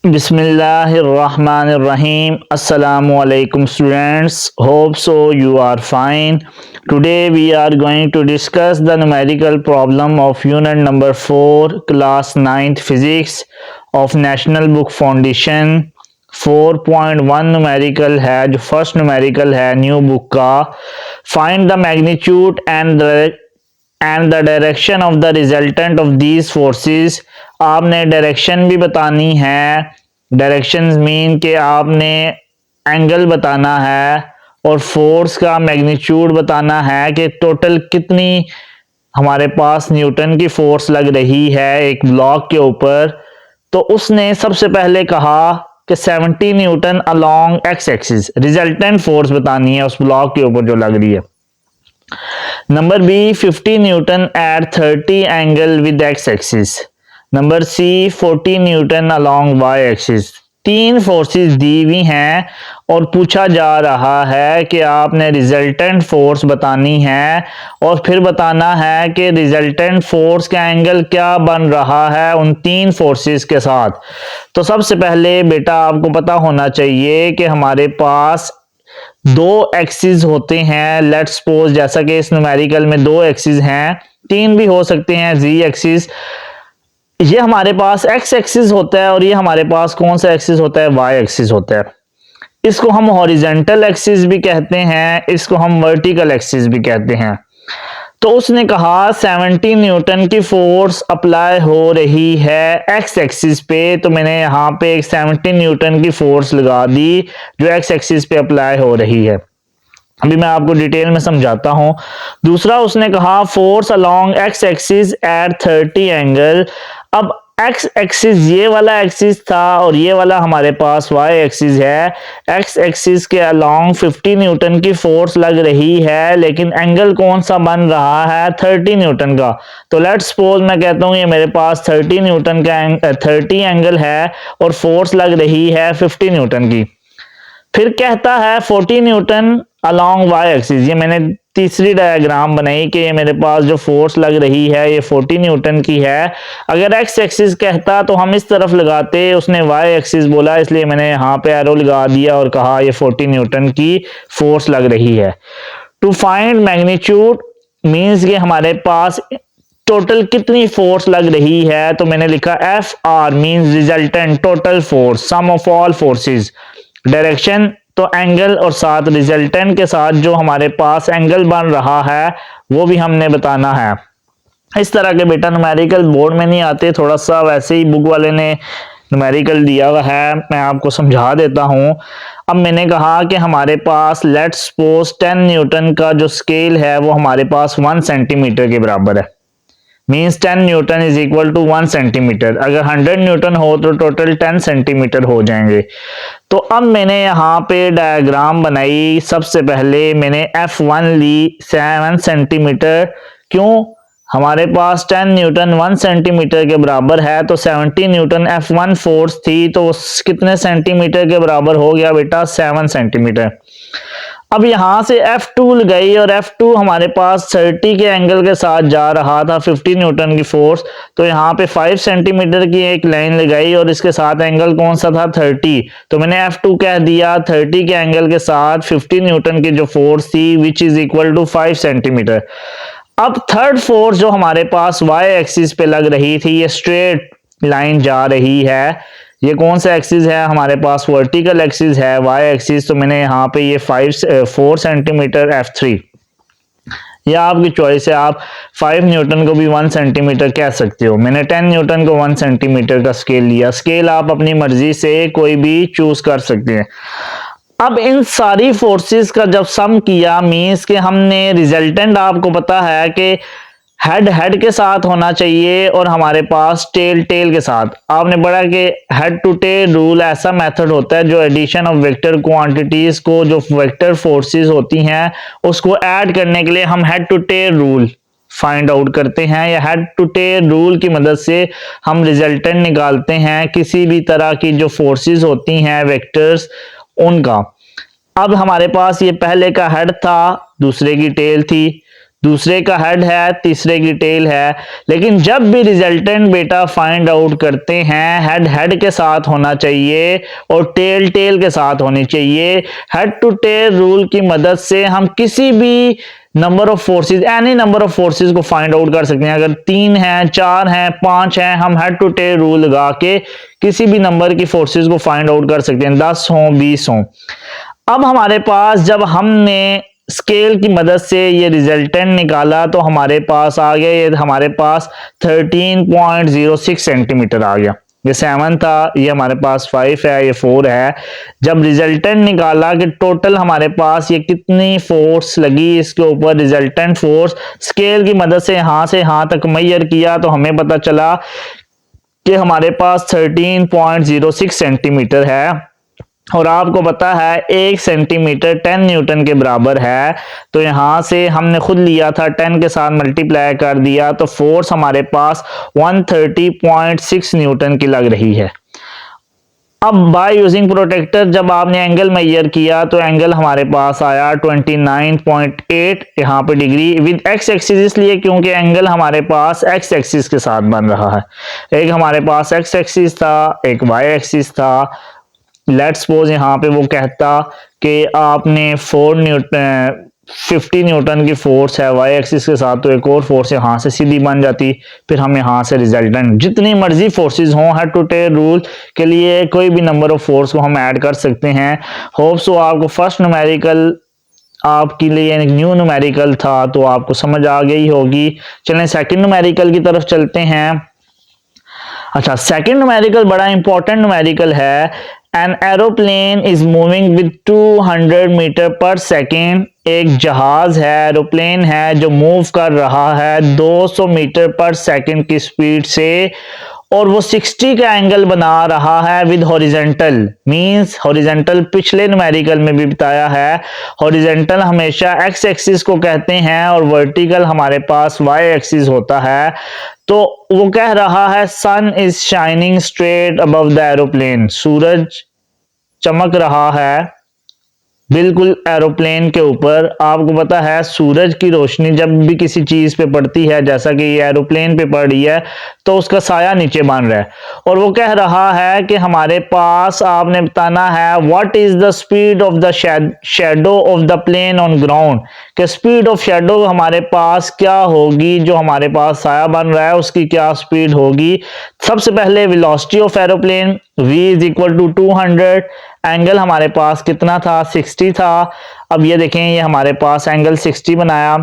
Bismillahirrahmanirrahim. Assalamualaikum students. Hope so you are fine. Today we are going to discuss the numerical problem of unit number 4 class 9th physics of National Book Foundation. 4.1 numerical है जो first numerical है new book का. Find the magnitude and the direction of the resultant of these forces. आपने direction भी बतानी है. Directions mean कि आपने एंगल बताना है और फोर्स का मैग्नीट्यूड बताना है कि टोटल कितनी हमारे पास न्यूटन की फोर्स लग रही है एक ब्लॉक के ऊपर. तो उसने सबसे पहले कहा कि 70 Newton along x axis, resultant force बतानी है उस ब्लॉक के ऊपर जो लग रही है. Number B 50 newton at 30 angle with x axis. Number C 40 newton along y axis. तीन फोर्सेस दी हुई हैं और पूछा जा रहा है कि आपने रिजल्टेंट फोर्स बतानी है और फिर बताना है कि रिजल्टेंट फोर्स का एंगल क्या बन रहा है उन तीन फोर्सेस के साथ. तो सबसे पहले बेटा आपको पता होना चाहिए कि हमारे पास दो एक्सिस होते हैं. लेट्स सपोज जैसा कि इस न्यूमेरिकल में दो एक्सिस हैं, तीन भी हो सकते हैं. जी एक्सिस ये हमारे पास एक्स एक्सिस होता है और ये हमारे पास कौन सा एक्सिस होता है, वाई एक्सिस होता है. इसको हम हॉरिजॉन्टल एक्सिस भी कहते हैं, इसको हम वर्टिकल एक्सिस भी कहते हैं. तो उसने कहा 70 न्यूटन की फोर्स अप्लाई हो रही है एक्स एक्सिस पे. तो मैंने यहाँ पे एक 70 न्यूटन की फोर्स लगा दी जो एक्स एक्सिस पे अप्लाई हो रही है. अभी मैं आपको डिटेल में समझाता हूं. दूसरा उसने कहा force along x axis at 30 angle. अब एक्स एक्सिस ये वाला एक्सिस था और ये वाला हमारे पास वाई एक्सिस है. एक्स एक्सिस के अलोंग 50 न्यूटन की फोर्स लग रही है, लेकिन एंगल कौन सा बन रहा है, 30 न्यूटन का. तो लेट्स सपोज मैं कहता हूं ये मेरे पास 30 न्यूटन का 30 एंगल है और फोर्स लग रही है 50 न्यूटन की. फिर कहता है 40 न्यूटन अलोंग वाई एक्सिस. ये मैंने तीसरी डायग्राम बनाई कि ये मेरे पास जो फोर्स लग रही है ये 40 न्यूटन की है. अगर एक्स एक्सिस कहता तो हम इस तरफ लगाते, उसने वाई एक्सिस बोला इसलिए मैंने यहाँ पे एरो लगा दिया और कहा ये 40 न्यूटन की फोर्स लग रही है. टू फाइंड मैग्नीट्यूड मीन्स कि हमारे पास टोटल कितनी फोर्स लग रही है. तो मैंने लिखा F R means resultant total force sum of all forces. Direction तो एंगल और साथ रिजल्टेंट के साथ जो हमारे पास एंगल बन रहा है वो भी हमने बताना है. इस तरह के बेटा न्यूमेरिकल बोर्ड में नहीं आते, थोड़ा सा वैसे ही बुक वाले ने न्यूमेरिकल दिया हुआ है, मैं आपको समझा देता हूं. अब मैंने कहा कि हमारे पास लेट्स सपोज 10 न्यूटन का जो स्केल है वो हमारे पास 1 सेंटीमीटर के बराबर है. Means 10 newton is equal to 1 centimetre. अगर 100 न्यूटन हो तो टोटल 10 सेंटीमीटर हो जाएंगे. तो अब मैंने यहाँ पे डायग्राम बनाई. सबसे पहले मैंने F1 ली 7 सेंटीमीटर. क्यों, हमारे पास 10 न्यूटन 1 सेंटीमीटर के बराबर है तो 70 न्यूटन F1 फोर्स थी तो कितने सेंटीमीटर के बराबर हो गया बेटा, 7 सेंटीमीटर. अब यहां से F2 लगाई और F2 हमारे पास 30 के एंगल के साथ जा रहा था 50 न्यूटन की फोर्स. तो यहाँ पे 5 सेंटीमीटर की एक लाइन लगाई और इसके साथ एंगल कौन सा था, 30. तो मैंने F2 कह दिया 30 के एंगल के साथ 50 न्यूटन की जो फोर्स थी which is equal to 5 centimetre. अब थर्ड फोर्स जो हमारे पास वाई एक्सिस पे लग रही थी, ये स्ट्रेट लाइन जा रही है. ये कौन सा एक्सिस है हमारे पास, वर्टिकल एक्सिस है वाई एक्सिस. तो मैंने यहाँ पे ये 4 सेंटीमीटर F3, या आपकी चॉइस है, आप 5 न्यूटन को भी 1 सेंटीमीटर कह सकते हो. मैंने 10 न्यूटन को 1 सेंटीमीटर का स्केल लिया. स्केल आप अपनी मर्जी से कोई भी चूज कर सकते हैं. अब इन सारी फोर्सेस का जब सम किया मीन्स कि हमने रिजल्टेंट, आपको पता है कि हेड हेड के साथ होना चाहिए और हमारे पास टेल टेल के साथ. आपने पढ़ा कि हेड टू टेल रूल ऐसा मेथड होता है जो एडिशन ऑफ वेक्टर क्वांटिटीज को, जो वेक्टर फोर्सेस होती हैं उसको ऐड करने के लिए हम head to tail rule find out करते हैं, या हेड टू टेल रूल की मदद से हम रिजल्टेंट निकालते हैं किसी भी तरह की जो फोर्सेस होती हैं वेक्टर्स उनका. अब हमारे पास ये पहले का हेड था, दूसरे की टेल थी. दूसरे का हेड है, तीसरे की टेल है। लेकिन जब भी रिजल्टेंट बेटा फाइंड आउट करते हैं, हेड हेड के साथ होना चाहिए और टेल टेल के साथ होनी चाहिए। हेड टू टेल रूल की मदद से हम किसी भी number of forces, any number of forces को फाइंड आउट कर सकते हैं। अगर 3 हैं, 4 हैं, 5 हैं, हम हेड टू टेल रूल लगा के किसी भी नंबर की फोर्सेस को फाइंड आउट कर सकते हैं, 10 हो, 20 हो। अब हमारे पास जब हमने स्केल की मदद से ये रिजल्टेंट निकाला तो हमारे पास आ गया, ये हमारे पास 13.06 सेंटीमीटर आ गया। ये 7 था, ये हमारे पास 5 है, ये 4 है। जब रिजल्टेंट निकाला कि टोटल हमारे पास ये कितनी फोर्स लगी इसके ऊपर, रिजल्टेंट फोर्स स्केल की मदद से यहां से यहां तक मेजर किया तो हमें पता चला कि हमारे पास 13.06 सेंटीमीटर है। और आपको पता है 1 सेंटीमीटर 10 न्यूटन के बराबर है, तो यहां से हमने खुद लिया था 10 के साथ मल्टीप्लाई कर दिया तो फोर्स हमारे पास 130.6 न्यूटन की लग रही है। अब बाय यूजिंग प्रोटेक्टर जब आपने एंगल मेजर किया तो एंगल हमारे पास आया 29.8 यहाँ पे डिग्री विद एक्स एक्सिस, इसलिए क्योंकि एंगल हमारे पास एक्स एक्सिस के साथ बन रहा है। एक हमारे पास एक्स एक्सिस था, एक वाई एक्सिस था। लेट्स सपोज यहाँ पे वो कहता कि आपने 50 न्यूटन की फोर्स है वाई एक्सिस के साथ, तो एक और फोर्स यहाँ से सीधी बन जाती, फिर हम यहाँ से रिजल्टेंट जितनी मर्जी फोर्सेस हों, हेड टू टेल रूल के लिए कोई भी नंबर ऑफ फोर्स को हम ऐड कर सकते हैं। होप सो आपको फर्स्ट न्यूमेरिकल आपके लिए एक न्यू न्यूमेरिकल था तो आपको समझ आ गई होगी। चलें सेकंड न्यूमेरिकल की तरफ चलते हैं। अच्छा, सेकंड न्यूमेरिकल बड़ा इंपॉर्टेंट न्यूमेरिकल है। An aeroplane is moving with 200 metre per second. एक जहाज है, एरोप्लेन है जो मूव कर रहा है 200 मीटर पर सेकेंड की स्पीड से, और वो 60 का एंगल बना रहा है विद हॉरिजेंटल। मींस हॉरिजेंटल पिछले न्यूमेरिकल में भी बताया है, हॉरिजेंटल हमेशा एक्स एक्सिस को कहते हैं और वर्टिकल हमारे पास वाई एक्सिस होता है। तो वो कह रहा है sun is shining straight above the aeroplane. सूरज चमक रहा है बिल्कुल एरोप्लेन के ऊपर। आपको पता है सूरज की रोशनी जब भी किसी चीज पे पड़ती है, जैसा कि ये एरोप्लेन पे पड़ रही है, तो उसका साया नीचे बन रहा है। और वो कह रहा है कि हमारे पास आपने बताना है what is the speed of the shadow of the plane on ground, कि स्पीड ऑफ शैडो हमारे पास क्या होगी, जो हमारे पास साया बन रहा है उसकी क्या स्पीड होगी। सबसे पहले velocity of aeroplane v is equal to 200। Angle हमारे पास कितना था, 60 था। अब ये देखें, ये हमारे पास एंगल 60 बनाया,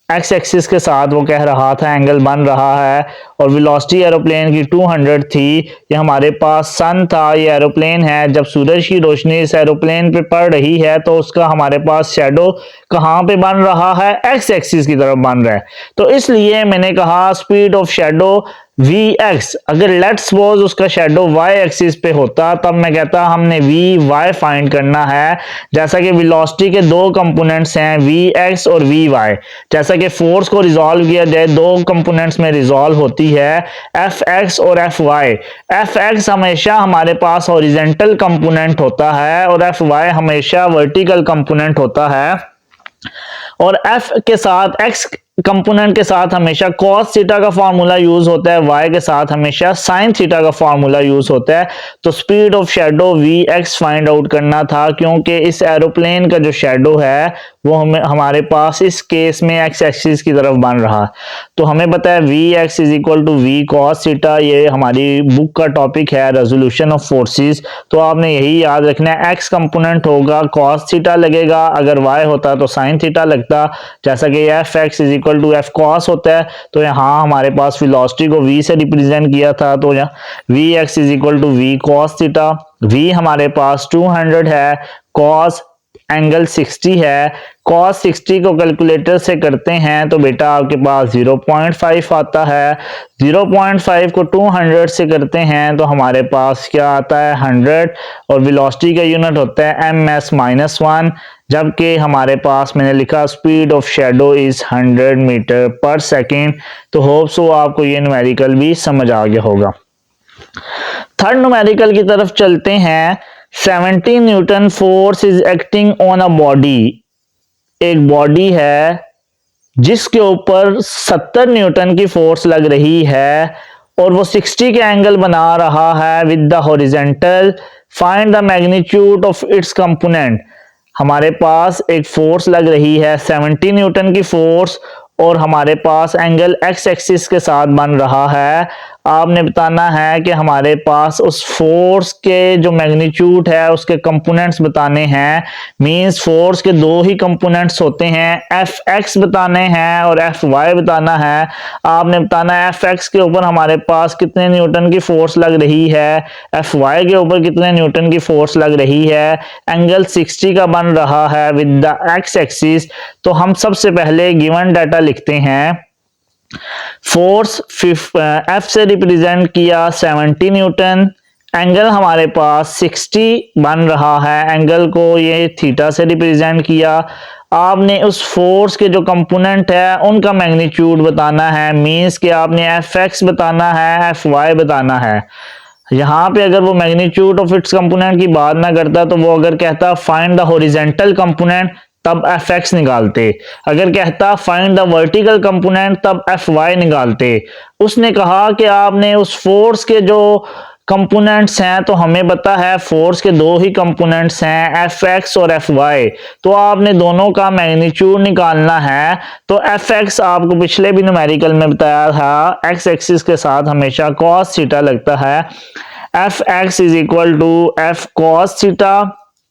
एक्स एक्सिस के साथ वो कह रहा था एंगल बन रहा है, और वेलोसिटी एरोप्लेन की 200 थी। ये हमारे पास सन था, ये एरोप्लेन है। जब सूरज की रोशनी इस एरोप्लेन पे पड़ रही है तो उसका हमारे पास शैडो कहाँ पे बन रहा है, एक्स एक्सिस की तरफ बन रहा है। तो इसलिए मैंने कहा स्पीड ऑफ शैडो Vx। अगर लेट्स सपोज उसका शेडो y एक्सिस पे होता तब मैं कहता हमने Vy फाइंड करना है। जैसा कि वेलोसिटी के दो कंपोनेंट्स हैं Vx और Vy, जैसा कि फोर्स को रिजॉल्व किया जाए दो कंपोनेंट्स में रिजॉल्व होती है Fx और Fy। Fx हमेशा हमारे पास हॉरिजॉन्टल कंपोनेंट होता है और Fy हमेशा वर्टिकल कंपोनेंट होता है। और F के साथ x कंपोनेंट के साथ हमेशा cos थीटा का फार्मूला यूज होता है, y के साथ हमेशा sin थीटा का फार्मूला यूज होता है। तो speed of shadow Vx find out करना था, क्योंकि इस एरोप्लेन का जो शेडो है वो हमारे पास इस केस में x एक्सिस की तरफ बन रहा है। तो हमें पता है Vx is equal to V cos theta. ये हमारी बुक का टॉपिक है रेजोल्यूशन ऑफ फोर्सेस। तो आपने यही याद रखना है, x कंपोनेंट होगा cos थीटा लगेगा, अगर y होता तो sin थीटा लगता। जैसा कि Fx is equal to F cos होता है, तो यहाँ हमारे पास वेलोसिटी को V से रिप्रेजेंट किया था, तो यहाँ Vx is equal to V cos theta. V हमारे पास 200 है, cos एंगल 60 है। cos 60 को कैलकुलेटर से करते हैं तो बेटा आपके पास 0.5 आता है। 0.5 को 200 से करते हैं तो हमारे पास क्या आता है 100, और वेलोसिटी का यूनिट होता है ms-1। जबकि हमारे पास मैंने लिखा speed of shadow is 100 metre per second. तो होप सो आपको ये न्यूमेरिकल भी समझ आ गया होगा। थर्ड न्यूमेरिकल की तरफ चलते हैं। 17 Newton force is acting on a body. एक बॉडी है जिसके ऊपर 70 न्यूटन की फोर्स लग रही है और वो 60 के एंगल बना रहा है with the horizontal, find the magnitude of its component. हमारे पास एक फोर्स लग रही है 70 न्यूटन की फोर्स और हमारे पास एंगल एक्स एक्सिस के साथ बन रहा है। आपने बताना है कि हमारे पास उस फोर्स के जो मैग्नीट्यूड है उसके कंपोनेंट्स बताने हैं। मींस फोर्स के दो ही कंपोनेंट्स होते हैं, एफ एक्स बताने हैं और एफ वाई बताना है। आपने बताना है एफ एक्स के ऊपर हमारे पास कितने न्यूटन की फोर्स लग रही है, एफ वाई के ऊपर कितने न्यूटन की फोर्स लग रही है। एंगल 60 का बन रहा है विद द एक्स एक्सिस। तो हम सबसे पहले गिवन डाटा लिखते हैं। फोर्स एफ से रिप्रेजेंट किया 70 न्यूटन, एंगल हमारे पास 60 बन रहा है, एंगल को ये थीटा से रिप्रेजेंट किया। आपने उस फोर्स के जो कंपोनेंट है उनका मैग्नीट्यूड बताना है। मींस कि आपने एफ एक्स बताना है, एफ वाई बताना है। यहाँ पे अगर वो मैग्नीट्यूड ऑफ इट्स कंपोनेंट की बात ना करता तो वो अगर कहता फाइंड द हॉरिजेंटल कंपोनेंट तब एफ एक्स निकालते, अगर कहता फाइंड द वर्टिकल कंपोनेंट तब एफ वाई निकालते। उसने कहा कि आपने उस फोर्स के जो कंपोनेंट्स हैं, तो हमें पता है फोर्स के दो ही कंपोनेंट्स हैं, एफ एक्स और एफ वाई, तो आपने दोनों का मैग्नीट्यूड निकालना है। तो एफ एक्स आपको पिछले भी न्यूमेरिकल में बताया था, एक्स एक्सिस के साथ हमेशा कॉस थीटा लगता है। F x is equal to F cos theta.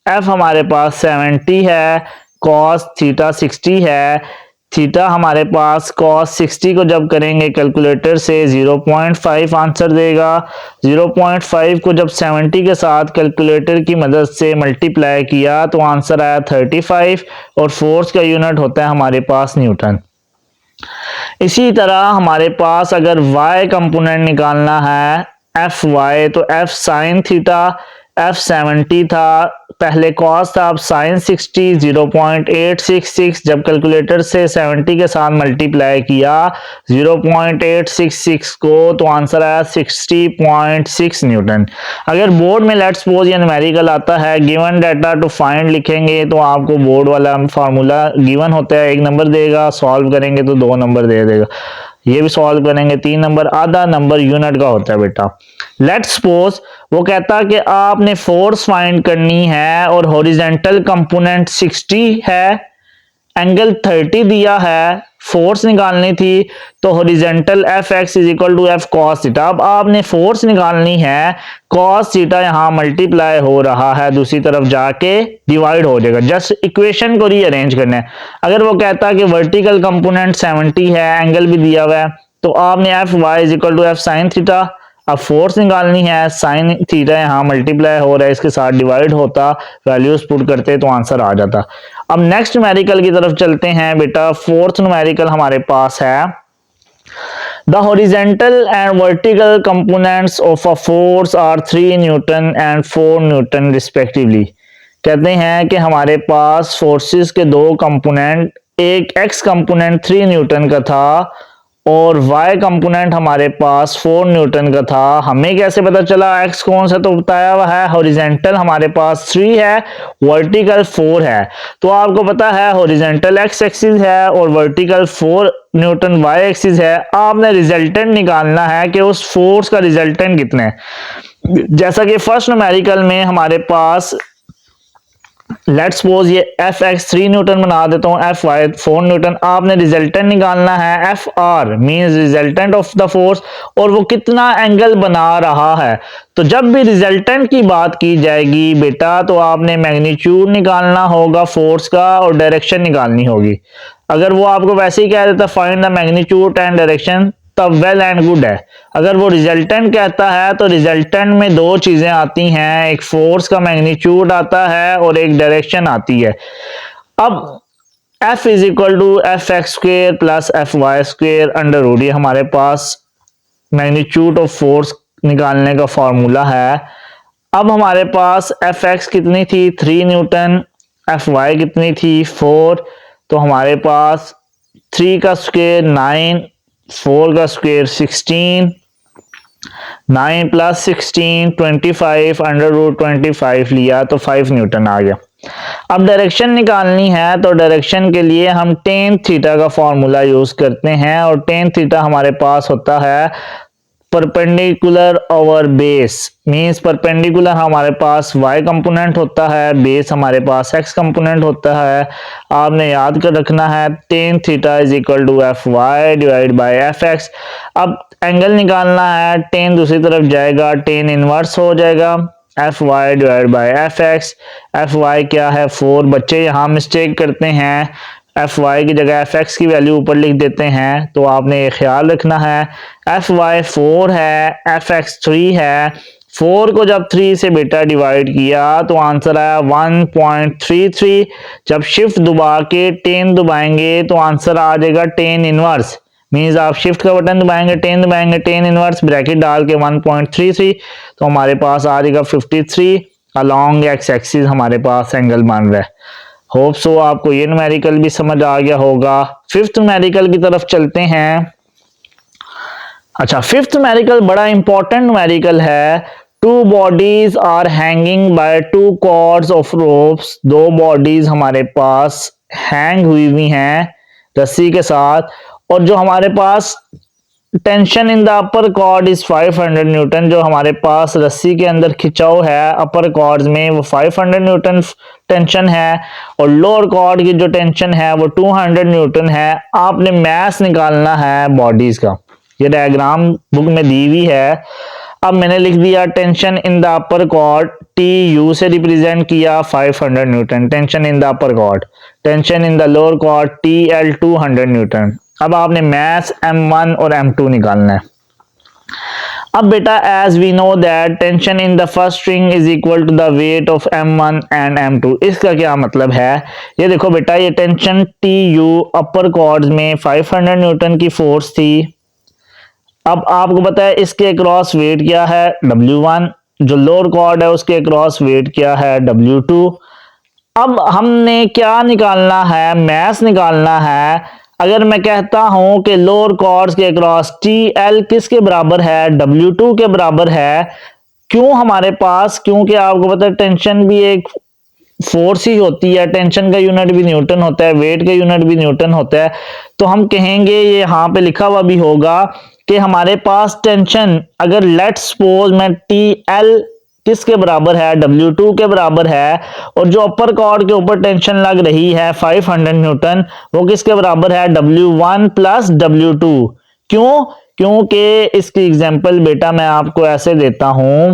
एफ हमारे पास 70 है, कॉस थीटा 60 है। थीटा हमारे पास कॉस 60 को जब करेंगे कैलकुलेटर से 0.5 आंसर देगा। 0.5 को जब 70 के साथ कैलकुलेटर की मदद से मल्टीप्लाई किया तो आंसर आया 35 और फोर्स का यूनिट होता है हमारे पास न्यूटन। इसी तरह हमारे पास अगर y कंपोनेंट निकालना है एफ वाई, तो एफ साइन थीटा, एफ 70 था, पहले कॉस था, अब साइन 60, 0.866 जब कैलकुलेटर से 70 के साथ मल्टीप्लाई किया 0.866 को तो आंसर आया 60.6 न्यूटन। अगर बोर्ड में लेट्स सपोज या न्यूमेरिकल आता है गिवन डाटा टू फाइंड लिखेंगे तो आपको बोर्ड वाला फार्मूला गिवन होता है, 1 नंबर देगा, सॉल्व करेंगे तो 2 नंबर दे देगा, ये भी सॉल्व करेंगे 3 नंबर, आधा नंबर यूनिट का होता है बेटा। लेट्स सपोज वो कहता कि आपने फोर्स फाइंड करनी है और हॉरिजेंटल कंपोनेंट 60 है, एंगल 30 दिया है, फोर्स निकालनी थी, तो horizontal F x is equal to F cos theta. अब आपने फोर्स निकालनी है, कॉस थीटा यहाँ मल्टीप्लाई हो रहा है, दूसरी तरफ जाके डिवाइड हो जाएगा, जस्ट इक्वेशन को रीअरेंज करना है। अगर वो कहता है कि वर्टिकल कंपोनेंट 70 है, एंगल भी दिया हुआ है, तो आपने F y is equal to F sine theta. अब फोर्स निकालनी है, साइन थीटा यहाँ मल्टीप्लाई हो रहा है, इसके साथ डिवाइड होता, वैल्यूज पुट करते तो आंसर आ जाता। अब नेक्स्ट न्यूमेरिकल की तरफ चलते हैं बेटा। फोर्थ न्यूमेरिकल हमारे पास है the horizontal and vertical components of a force are 3 newton and 4 newton respectively. कहते हैं कि हमारे पास फोर्सेस के दो कंपोनेंट, एक एक्स कंपोनेंट 3 न्यूटन का था और y कंपोनेंट हमारे पास 4 न्यूटन का था। हमें कैसे पता चला x कौन सा, तो बताया हुआ है हॉरिजेंटल हमारे पास 3 है, वर्टिकल 4 है। तो आपको पता है हॉरिजेंटल x एक्सिस है और वर्टिकल 4 न्यूटन y एक्सिस है। आपने रिजल्टेंट निकालना है कि उस फोर्स का रिजल्टेंट कितना है। जैसा कि फर्स्ट न्यूमेरिकल में हमारे पास लेट्स सपोज ये एफ एक्स 3 न्यूटन बना देता हूँ, एफ वाई 4 न्यूटन। आपने रिजल्टेंट निकालना है F R means resultant of the force, और वो कितना एंगल बना रहा है। तो जब भी रिजल्टेंट की बात की जाएगी बेटा तो आपने मैग्नीट्यूड निकालना होगा फोर्स का और डायरेक्शन निकालनी होगी। अगर वो आपको वैसे ही कह देता find the magnitude and direction तब वेल एंड गुड है। अगर वो रिजल्टेंट कहता है तो रिजल्टेंट में दो चीजें आती हैं, एक फोर्स का मैग्नीट्यूड आता है और एक डायरेक्शन आती है। अब F is equal to F x square plus F y square under root, ये हमारे पास मैग्नीट्यूड ऑफ फोर्स निकालने का फॉर्मूला है। अब हमारे पास एफ एक्स कितनी थी 3 न्यूटन, एफ वाई कितनी थी 4, तो हमारे पास 3 का स्क्वेयर 9, 4 का स्क्वेयर 16, 9 प्लस 16 25 अंडर रूट 25 लिया तो 5 न्यूटन आ गया। अब डायरेक्शन निकालनी है तो डायरेक्शन के लिए हम टेन थीटा का फॉर्मूला यूज करते हैं और टेन थीटा हमारे पास होता है perpendicular over base, means perpendicular हमारे पास y कंपोनेंट होता है, बेस हमारे पास x कंपोनेंट होता है। आपने याद कर रखना है tan theta is equal to F Y divide by F X. अब एंगल निकालना है, टेन दूसरी तरफ जाएगा, टेन इनवर्स हो जाएगा F Y divide by F X. F Y क्या है 4, बच्चे यहाँ मिस्टेक करते हैं, एफ वाई की जगह एफ एक्स की वैल्यू ऊपर लिख देते हैं, तो आपने ये ख्याल रखना है एफ वाई 4 है, एफ एक्स 3 है। 4 को जब 3 से बेटा डिवाइड किया तो आंसर आया 1.33। जब शिफ्ट दबा के 10 दबाएंगे तो आंसर आ जाएगा 10 इनवर्स, मीन्स आप शिफ्ट का बटन दबाएंगे 10 दबाएंगे 10 इनवर्स ब्रैकेट डाल के 1.33, तो हमारे पास आ जाएगा 53 अलॉन्ग एक्स एक्सिस हमारे पास एंगल बन रहा है। होप सो आपको ये न्यूमेरिकल भी समझ आ गया होगा। फिफ्थ न्यूमेरिकल की तरफ चलते हैं। अच्छा, फिफ्थ न्यूमेरिकल बड़ा इंपॉर्टेंट न्यूमेरिकल है। Two bodies are hanging by two cords of ropes, दो बॉडीज हमारे पास हैंग हुई हैं रस्सी के साथ, और जो हमारे पास tension in the upper cord is 500 newton, जो हमारे पास रस्सी के अंदर खिंचाव है अपर कॉर्ड्स में वो 500 न्यूटन टेंशन है, और लोअर कॉर्ड की जो टेंशन है वो 200 न्यूटन है। आपने मास निकालना है बॉडीज का, ये डायग्राम बुक में दी हुई है। अब मैंने लिख दिया tension in the upper cord T U से रिप्रेजेंट किया 500 newton tension in the upper cord, tension in the lower cord T L 200 newton. अब आपने मास M1 और M2 निकालना है। अब बेटा as we know that tension in the first string is equal to the weight of M1 and M2, इसका क्या मतलब है? ये देखो बेटा, ये टेंशन TU अपर कॉर्ड्स में 500 न्यूटन की फोर्स थी। अब आपको पता है इसके अक्रॉस वेट क्या है W1, जो लोअर कॉर्ड है उसके अक्रॉस वेट क्या है W2। अब हमने क्या निकालना है? मास निकालना है। अगर मैं कहता हूं कि लोअर कॉर्ड्स के अक्रॉस TL किसके बराबर है? W2 के बराबर है। क्यों हमारे पास? क्योंकि आपको पता है टेंशन भी एक फोर्स ही होती है, टेंशन का यूनिट भी न्यूटन होता है, वेट का यूनिट भी न्यूटन होता है। तो हम कहेंगे, ये यहाँ पे लिखा हुआ भी होगा कि हमारे पास टेंशन, अगर लेट्स सपोज मैं TL किसके बराबर है? W2 के बराबर है, और जो अपर कॉर्ड के ऊपर टेंशन लग रही है 500 न्यूटन, वो किसके बराबर है? W1 plus W2। क्यों? क्योंकि इसकी एग्जांपल बेटा मैं आपको ऐसे देता हूं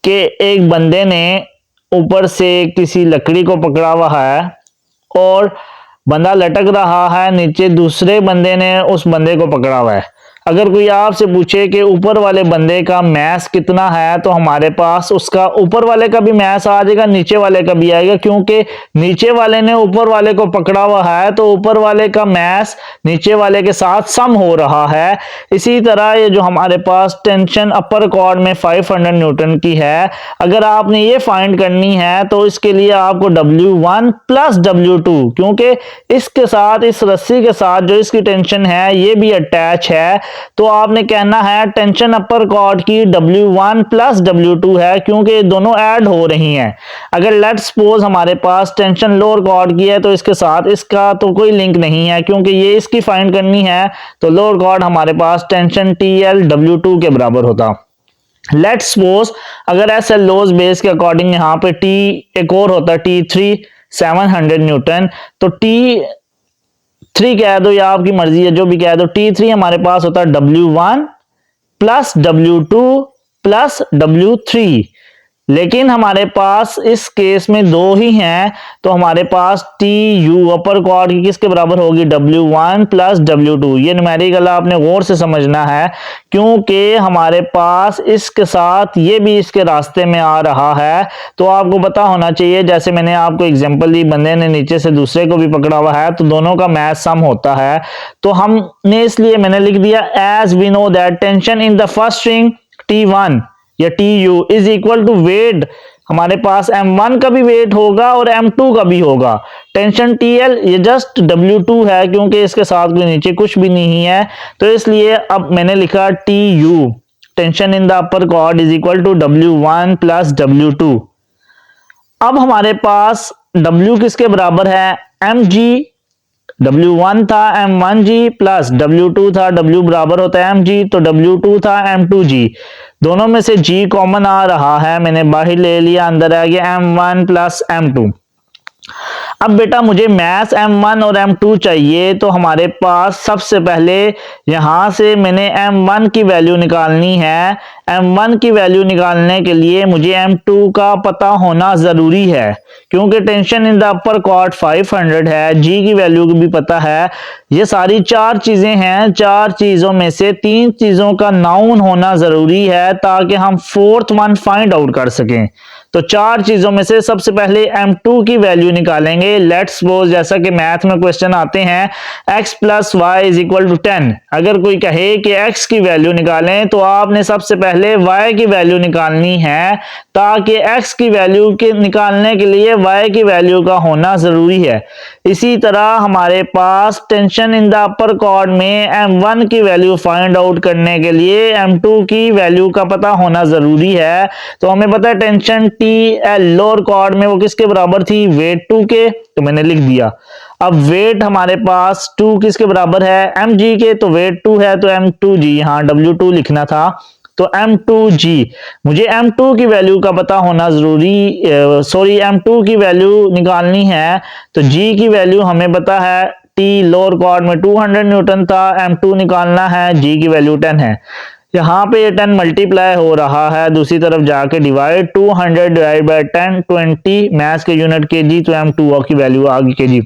कि एक बंदे ने ऊपर से किसी लकड़ी को पकड़ा हुआ है और बंदा लटक रहा है, नीचे दूसरे बंदे ने उस बंदे को पकड़ा हुआ है। अगर कोई आपसे पूछे कि ऊपर वाले बंदे का मास कितना है, तो हमारे पास उसका ऊपर वाले का भी मास आ जाएगा, नीचे वाले का भी आएगा, क्योंकि नीचे वाले ने ऊपर वाले को पकड़ा हुआ है तो ऊपर वाले का मास नीचे वाले के साथ सम हो रहा है। इसी तरह ये जो हमारे पास टेंशन अपर कॉर्ड में 500 न्यूटन की है, अगर आपने ये फाइंड करनी है तो इसके लिए आपको W1 प्लस W2, क्योंकि इसके साथ, इस रस्सी के साथ जो इसकी टेंशन है ये भी अटैच है, तो आपने कहना है टेंशन अपर कॉर्ड की W1 प्लस W2 है, क्योंकि दोनों ऐड हो रही हैं। अगर लेट्स सपोज हमारे पास टेंशन लोअर कॉर्ड की है तो इसके साथ इसका तो कोई लिंक नहीं है, क्योंकि ये इसकी फाइंड करनी है, तो लोअर कॉर्ड हमारे पास टेंशन TL W2 के बराबर होता। लेट्स सपोज अगर ऐसे लॉज बेस के अकॉर्डिंग यहाँ पे T एक और होता T3 700 न्यूटन, तो T3 कह दो या आपकी मर्जी है जो भी कह दो, T3 हमारे पास होता है W1 plus W2 plus W3, लेकिन हमारे पास इस केस में दो ही हैं, तो हमारे पास TU अपर कॉर्ड की किसके बराबर होगी? W1 plus W2। ये न्यूमेरिकल आपने गौर से समझना है, क्योंकि हमारे पास इसके साथ ये भी इसके रास्ते में आ रहा है, तो आपको पता होना चाहिए। जैसे मैंने आपको एग्जांपल दी, बंदे ने नीचे से दूसरे को भी पकड़ा हुआ है, तो दोनों का मास सम होता है। तो हमने इसलिए मैंने लिख दिया as we know that tension in the first string T1 या TU is equal to weight, हमारे पास M1 का भी वेट होगा और M2 का भी होगा। टेंशन TL ये जस्ट W2 है, क्योंकि इसके साथ कोई नीचे कुछ भी नहीं है, तो इसलिए अब मैंने लिखा TU tension in the upper cord is equal to W1 plus W2। अब हमारे पास W किसके बराबर है, mg, W1 था m1g प्लस W2 था, W बराबर होता है mg, तो W2 था m2g। दोनों में से g कॉमन आ रहा है, मैंने बाहर ले लिया, अंदर आ गया m1 प्लस m2। अब बेटा मुझे मैथ्स m1 और m2 चाहिए, तो हमारे पास सबसे पहले यहां से मैंने m1 की वैल्यू निकालनी है। m1 की वैल्यू निकालने के लिए मुझे m2 का पता होना जरूरी है, क्योंकि tension in the upper cord 500 है, g की वैल्यू भी पता है। ये सारी चार चीजें हैं, चार चीजों में से तीन चीजों का नाउन होना जरूरी है ताकि हम फोर्थ वन फाइंड आउट कर सकें। तो चार चीजों में से सबसे पहले m2 की वैल्यू निकालेंगे। लेट्स सपोज जैसा कि मैथ में क्वेश्चन आते हैं x plus Y is equal to 10। अगर कोई कहे कि x की वैल्यू निकालें तो आपने सबसे पहले y की वैल्यू निकालनी है, ताकि x की वैल्यू के निकालने के लिए y की वैल्यू का होना जरूरी है। इसी तरह हमारे पास tension in the upper cord में m1 की वैल्यू फाइंड आउट करने के लिए m2 की वैल्यू का पता होना जरूरी है। तो हमें पता है टेंशन TL लोअर कॉर्ड में वो किसके बराबर थी, वेट 2 के, तो मैंने लिख दिया। अब वेट हमारे पास 2 किसके बराबर है, mg के, तो वेट 2 है तो m2g, यहाँ W2 लिखना था, तो m2g। मुझे m2 की वैल्यू का पता होना जरूरी, सॉरी m2 की वैल्यू निकालनी है। तो g की वैल्यू हमें पता है, t लोअर कॉर्ड में 200 न्यूटन था, m2 निकालना है, g की वैल्यू 10 है। यहाँ पे ये 10 मल्टीप्लाई हो रहा है, दूसरी तरफ जाके डिवाइड, 200 डिवाइड बाय 10 20 मैथ्स के यूनिट केजी, तो m2 की वैल्यू आ गई KG.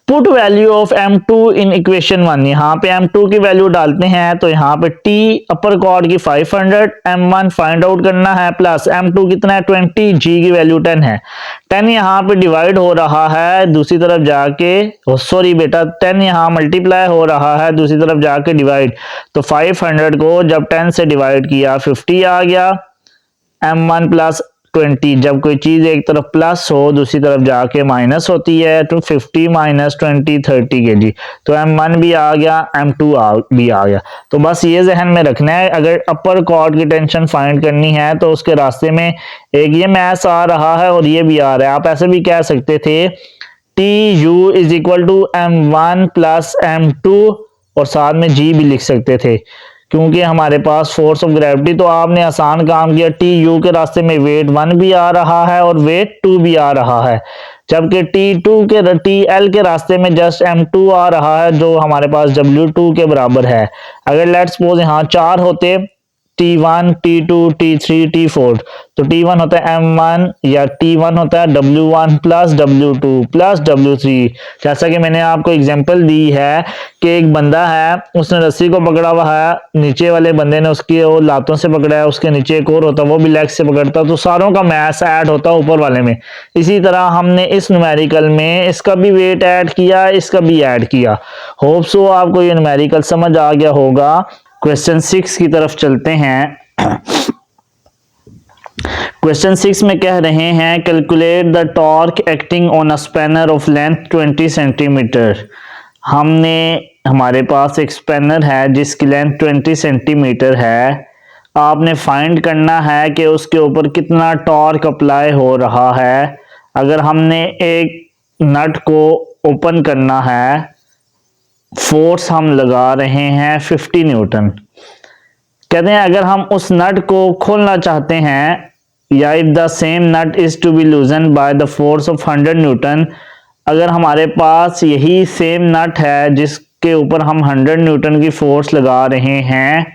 Put value of m2 in equation 1। यहाँ पे m2 की वैल्यू डालते हैं, तो यहाँ पे t अपर कॉर्ड की 500, m1 फाइंड आउट करना है, प्लस m2 कितना है 20, g की वैल्यू 10 है। 10 यहाँ पे डिवाइड हो रहा है, दूसरी तरफ जाके, सॉरी बेटा 10 यहाँ मल्टीप्लाई हो रहा है, दूसरी तरफ जाके डिवाइड, तो 500 को जब 10 से डिवाइड किया 50 आ गया। m1 प्लस 20, जब कोई चीज एक तरफ प्लस हो दूसरी तरफ जाके माइनस होती है, तो 50 माइनस 20 30 के जी, तो m1 भी आ गया, m2 भी आ गया। तो बस ये जहन में रखना है, अगर अपर कॉर्ड की टेंशन फाइंड करनी है तो उसके रास्ते में एक ये मैथ्स आ रहा है और ये भी आ रहा है। आप ऐसे भी कह सकते थे tu is equal to m1 plus m2, और साथ में g भी लिख सकते थे, क्योंकि हमारे पास फोर्स ऑफ ग्रेविटी। तो आपने आसान काम किया, टी यू के रास्ते में वेट 1 भी आ रहा है और वेट 2 भी आ रहा है, जबकि टी एल के रास्ते में जस्ट m2 आ रहा है, जो हमारे पास W2 के बराबर है। अगर लेट्स सपोज यहाँ 4 होते, T1, T2, T3, T4, तो T1 होता है M1 या T1 होता है W1 plus W2 plus W3। जैसा कि मैंने आपको एग्जांपल दी है कि एक बंदा है, उसने रस्सी को पकड़ा हुआ है, नीचे वाले बंदे ने उसकी वो लातों से पकड़ा है, उसके नीचे एक और होता है वो भी लेग से पकड़ता, तो सारों का मैथ्स ऐड होता है ऊपर वाले में। इसी तरह हमने इस न्यूमेरिकल में इसका भी वेट ऐड किया, इसका भी ऐड किया। होप सो आपको ये न्यूमेरिकल समझ आ गया होगा। क्वेश्चन 6 की तरफ चलते हैं। क्वेश्चन 6 में कह रहे हैं calculate the torque acting on a spanner of length 20 centimetre. हमारे पास एक स्पैनर है जिसकी लेंथ 20 सेंटीमीटर है। आपने फाइंड करना है कि उसके ऊपर कितना टॉर्क अप्लाई हो रहा है। अगर हमने एक नट को ओपन करना है, फोर्स हम लगा रहे हैं 50 न्यूटन। कहते हैं अगर हम उस नट को खोलना चाहते हैं, या if the same nut is to be loosen by the force of 100 newton, अगर हमारे पास यही सेम नट है जिसके ऊपर हम 100 न्यूटन की फोर्स लगा रहे हैं,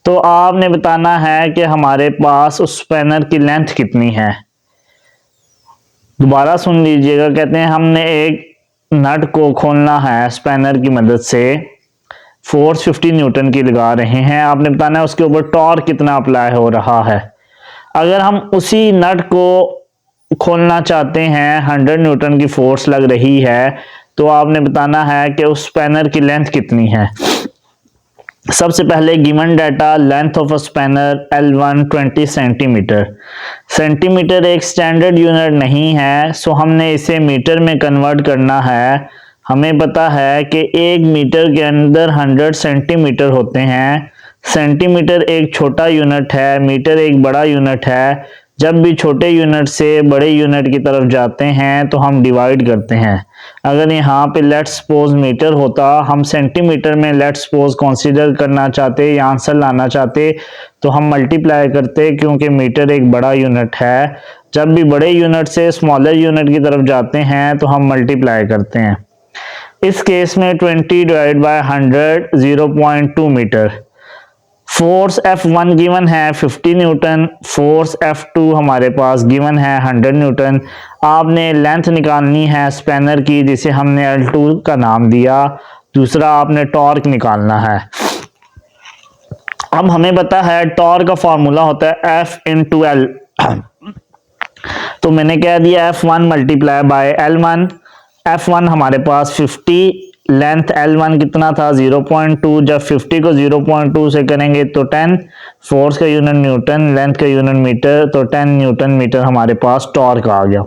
तो आपने बताना है कि हमारे पास उस स्पैनर की लेंथ कितनी है। दोबारा सुन लीजिएगा, कहते हैं हमने एक नट को खोलना है स्पैनर की मदद से, फोर्स 50 न्यूटन की लगा रहे हैं, आपने बताना है उसके ऊपर टॉर्क कितना अप्लाई हो रहा है। अगर हम उसी नट को खोलना चाहते हैं, 100 न्यूटन की फोर्स लग रही है, तो आपने बताना है कि उस स्पैनर की लेंथ कितनी है। सबसे पहले given data, length of a spanner L1 20 centimetre. Centimetre एक स्टैंडर्ड यूनिट नहीं है, सो हमने इसे मीटर में कन्वर्ट करना है। हमें पता है कि 1 मीटर के अंदर 100 सेंटीमीटर होते हैं। सेंटीमीटर एक छोटा यूनिट है, मीटर एक बड़ा यूनिट है। जब भी छोटे यूनिट से बड़े यूनिट की तरफ जाते हैं तो हम डिवाइड करते हैं। अगर यहाँ पे लेट्स सपोज मीटर होता, हम सेंटीमीटर में लेट्स सपोज कंसीडर करना चाहते या आंसर लाना चाहते तो हम मल्टीप्लाई करते, क्योंकि मीटर एक बड़ा यूनिट है। जब भी बड़े यूनिट से स्मॉलर यूनिट की तरफ जाते हैं तो हम मल्टीप्लाई करते हैं। इस केस में 20 divide by 100 0.2 metre. Force F1 given है 50 न्यूटन, फोर्स F2 हमारे पास गिवन है 100 न्यूटन। आपने लेंथ निकालनी है स्पैनर की, जिसे हमने L2 का नाम दिया। दूसरा आपने टॉर्क निकालना है। अब हमें पता है टॉर्क का फॉर्मूला होता है F इंटू L। तो मैंने कह दिया F1 multiply by L1। F1 हमारे पास 50, लेंथ L1 कितना था 0.2। जब 50 को 0.2 से करेंगे तो 10, फोर्स का यूनिट न्यूटन, लेंथ का यूनिट मीटर, तो 10 न्यूटन मीटर हमारे पास टॉर्क आ गया।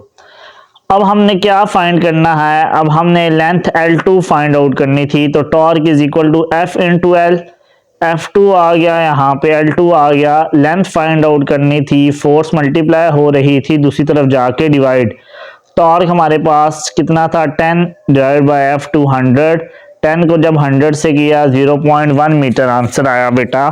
अब हमने क्या फाइंड करना है, अब हमने लेंथ L2 फाइंड आउट करनी थी। तो torque is equal to F into L। F2 आ गया, यहाँ पे L2 आ गया। लेंथ फाइंड आउट करनी थी, फोर्स मल्टीप्लाई हो रही थी, दूसरी तरफ जाके डिवाइड। टॉर्क हमारे पास कितना था 10 डिवाइड बाय F2 100। 10 को जब 100 से किया 0.1 मीटर आंसर आया बेटा।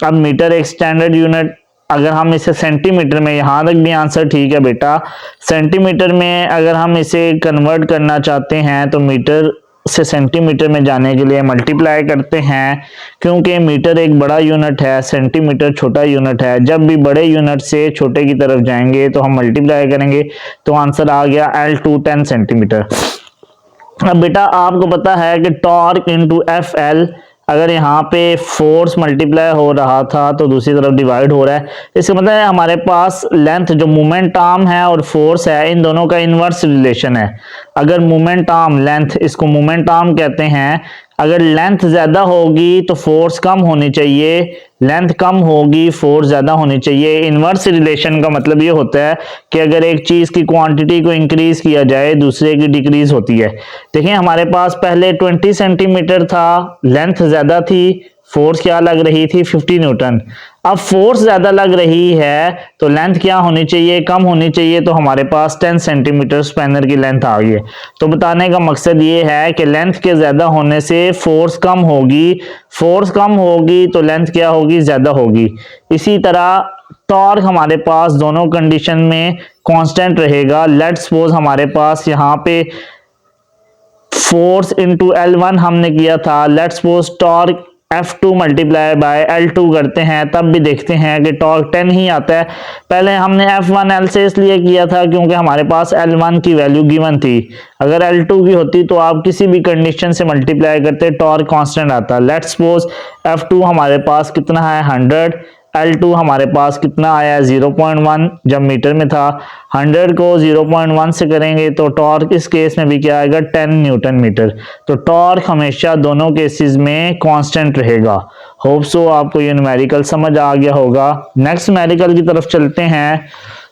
अब मीटर एक स्टैंडर्ड यूनिट, अगर हम इसे सेंटीमीटर में, यहाँ तक भी आंसर ठीक है बेटा। सेंटीमीटर में अगर हम इसे कन्वर्ट करना चाहते हैं तो मीटर से सेंटीमीटर में जाने के लिए मल्टीप्लाई करते हैं, क्योंकि मीटर एक बड़ा यूनिट है, सेंटीमीटर छोटा यूनिट है। जब भी बड़े यूनिट से छोटे की तरफ जाएंगे तो हम मल्टीप्लाई करेंगे, तो आंसर आ गया L2 10 सेंटीमीटर। अब बेटा आपको पता है कि टॉर्क इंटू FL, अगर यहाँ पे फोर्स मल्टीप्लाई हो रहा था तो दूसरी तरफ डिवाइड हो रहा है। इसका मतलब है हमारे पास लेंथ, जो मोमेंट आर्म है और फोर्स है, इन दोनों का इनवर्स रिलेशन है। अगर मोमेंट आर्म, लेंथ, इसको मोमेंट आर्म कहते हैं। अगर लेंथ ज्यादा होगी तो फोर्स कम होनी चाहिए, लेंथ कम होगी फोर्स ज्यादा होनी चाहिए। इनवर्स रिलेशन का मतलब ये होता है कि अगर एक चीज की क्वांटिटी को इंक्रीज किया जाए दूसरे की डिक्रीज होती है। देखिए हमारे पास पहले 20 सेंटीमीटर था, लेंथ ज्यादा थी, फोर्स क्या लग रही थी 50 न्यूटन। अब फोर्स ज्यादा लग रही है तो लेंथ क्या होनी चाहिए, कम होनी चाहिए। तो हमारे पास 10 सेंटीमीटर स्पैनर की लेंथ आ गई है। तो बताने का मकसद ये है कि लेंथ के ज्यादा होने से फोर्स कम होगी, फोर्स कम होगी तो लेंथ क्या होगी, ज्यादा होगी। इसी तरह टॉर्क हमारे पास दोनों कंडीशन में कांस्टेंट रहेगा। लेट्स सपोज हमारे पास यहाँ पे फोर्स इंटू L1 हमने किया था, let's suppose torque F2 multiply by L2 करते हैं, तब भी देखते हैं कि टॉर्क 10 ही आता है। पहले हमने F1 L से इसलिए किया था क्योंकि हमारे पास L1 की वैल्यू गिवन थी। अगर L2 की होती तो आप किसी भी कंडीशन से मल्टीप्लाई करते, टॉर्क कांस्टेंट आता। लेट्स सपोज F2 हमारे पास कितना है 100, L2 हमारे पास कितना आया 0.1 जब मीटर में था। 100 को 0.1 से करेंगे तो टॉर्क इस केस में भी क्या आएगा 10 न्यूटन मीटर। तो टॉर्क हमेशा दोनों केसेस में कांस्टेंट रहेगा। होप सो आपको ये न्यूमेरिकल समझ आ गया होगा। नेक्स्ट न्यूमेरिकल की तरफ चलते हैं,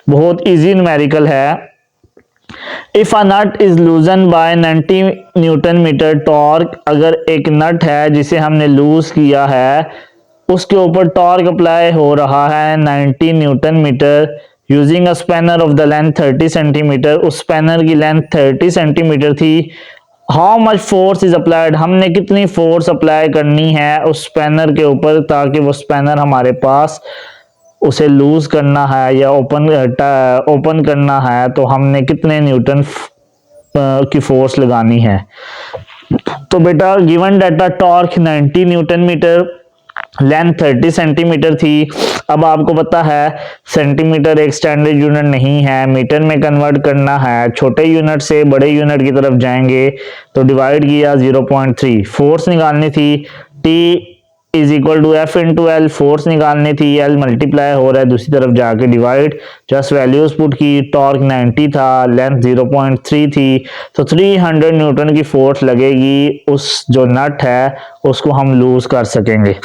बहुत इजी न्यूमेरिकल है। If a nut is loosen by 90 newton metre torque, अगर एक नट है जिसे हमने लूज किया है, उसके ऊपर टॉर्क अप्लाई हो रहा है 90 newton metre using a spanner of the length 30 centimetre. उस स्पैनर की लेंथ 30 सेंटीमीटर थी। How much force is applied, हमने कितनी फोर्स अप्लाई करनी है उस स्पैनर के ऊपर ताकि वो स्पैनर हमारे पास, उसे लूज करना है या ओपन करना है तो हमने कितने न्यूटन की फोर्स लगानी है। तो बेटा given data torque 90 newton metre, length 30 centimetre थी। अब आपको पता है सेंटीमीटर एक स्टैंडर्ड यूनिट नहीं है, मीटर में कन्वर्ट करना है। छोटे यूनिट से बड़े यूनिट की तरफ जाएंगे तो डिवाइड किया 0.3। फोर्स निकालनी थी, T is equal to F into L, force निकालनी थी, L मल्टीप्लाई हो रहा है दूसरी तरफ जाके डिवाइड, जस्ट वैल्यूज पुट की। टॉर्क 90 था, लेंथ 0.3 थी, तो 300 न्यूटन की फोर्स लगेगी। उस जो नट है उसको हम लूज कर सकेंगे।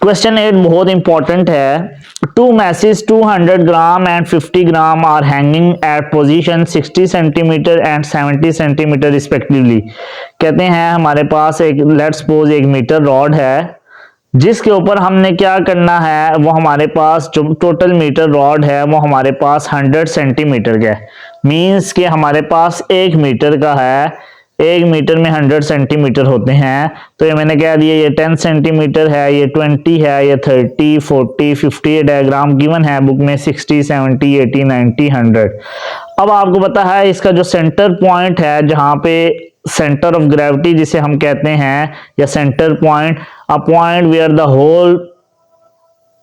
क्वेश्चन 8 बहुत इंपॉर्टेंट है। Two masses 200 gram and 50 gram are hanging at position 60 centimetre and 70 centimetre respectively. कहते हैं हमारे पास एक, लेट्स सपोज एक मीटर रॉड है जिसके ऊपर हमने क्या करना है, वो हमारे पास जो टोटल मीटर रॉड है वो हमारे पास 100 सेंटीमीटर का है। मीन्स कि हमारे पास 1 मीटर का है, 1 मीटर में 100 सेंटीमीटर होते हैं। तो ये मैंने कह दिया, ये 10 सेंटीमीटर है, ये 20 है, ये 30, 40, 50, ये डायग्राम गिवन है बुक में 60, 70, 80, 90, 100। अब आपको पता है इसका जो सेंटर पॉइंट है, जहां पे सेंटर ऑफ ग्रेविटी जिसे हम कहते हैं, या centre point, a point where the whole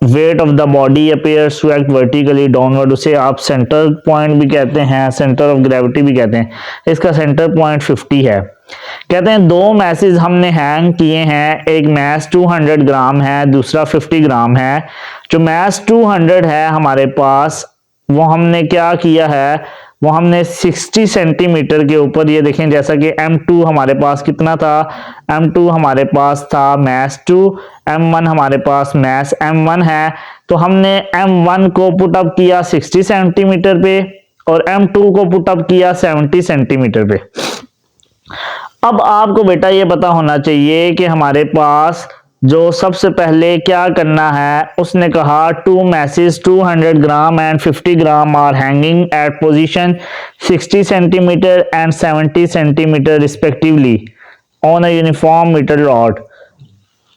weight of the body appears to act vertically downward, उसे आप सेंटर पॉइंट भी कहते हैं, सेंटर ऑफ ग्रेविटी भी कहते हैं। इसका सेंटर पॉइंट 50 है। कहते हैं 2 मैसेज हमने हैंग किए हैं, एक मैस 200 ग्राम है, दूसरा 50 ग्राम है। जो मैस 200 है हमारे पास, वो हमने क्या किया है, वो हमने 60 सेंटीमीटर के ऊपर, ये देखें जैसा कि M2 हमारे पास कितना था, M2 हमारे पास था मैस 2, M1 हमारे पास मैस M1 है। तो हमने M1 को पुट अप किया 60 सेंटीमीटर पे और M2 को पुट अप किया 70 सेंटीमीटर पे। अब आपको बेटा ये पता होना चाहिए कि हमारे पास जो सबसे पहले क्या करना है, उसने कहा 2 masses 200 gram and 50 gram are hanging at position 60 centimetre and 70 centimetre respectively on a uniform metre rod.